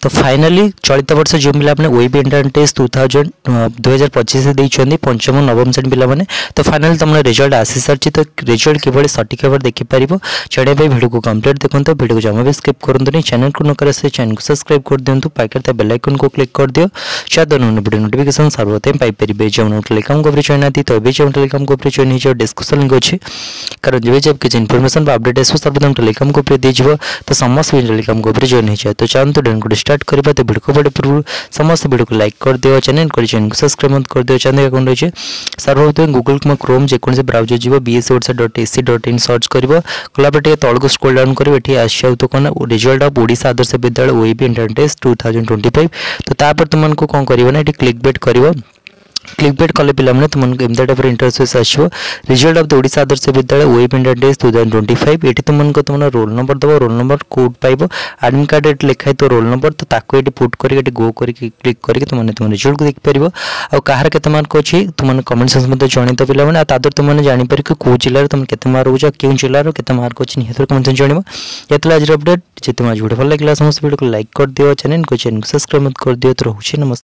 तो फाइनाली चलित वर्ष जो पिला आपने ओईबी एंट्रांस टेस्ट 2025 देइछन्ती पंचम नवम श्रेणी पिला माने तो फाइनाली तुम रिजल्ट आसी सारी तो रिजल्ट किभली सठिक भाव देखि पारिबो छाड़े वीडियो को कंप्लीट देखो वीडियो को जमा भी स्किप करंतु चैनल को न करे से चैनल को सब्सक्राइब कर दियंतु पाकर बेल आइकन को क्लिक कर दियो शायद वीडियो नोटिफिकेशन सर्वप्रथम पाई परिबे जो टेलीकॉम को जॉइन आती तो जो टेलीकॉम को जॉइन हो डिस्क्रिप्शन लिंक अच्छी कारण जब किसी इनफॉरमेशन अपडेट आसो सर्वप्रथम टेलीकॉम को दीजिए तो समस्त टेलीकॉम को जॉइन हो जाए तो चाहते डेन स्टार्ट करवा तो वीडियो को बड़े पूर्व समस्त वीडियो को लाइक कर दियो चैनल को सब्सक्राइब कर दियो चैनल अकाउंट रही सर्वप्रथम गूगल क्रोम जेकोसी ब्राउजर जीव bsodisha.ac.in सर्च कर कलापर तौल को स्क्रॉल डाउन कर तो कौन result of Odisha Adarsh Vidyalaya ओईबी entrance test 2025 तो तापर तुमको कौन कर क्लिक बेट कर क्लिक बेट कले पे तुमको एम टाइप इंटरफेस आसो result of the Odisha Adarsh Vidyalaya ओईबी entrance test 2025 ये तुमको तुम रोल नंबर दब रोल नंबर कोड पाइब एडमिट कार्ड ये लिखाई तो रोल नंबर तो ताको ये पुट कर गो कर क्लिक करके तुम रिजल्ट को देखिपर आ कहार के मार्क अच्छी तुमने कमेंट सेक्शन में जन तो पे तादर तुमने जापर कि कौ जिले तुम के मार्क रोच क्यों जिलार के मार्क अच्छी निहत कमेंट सेक्शन जान ये आज अपडेट जितने आज वीडियो भल लगे समस्त वीडियो को लाइक कर दियो चैनल को सब्सक्राइब कर दियो तो रोचे नमस्ते।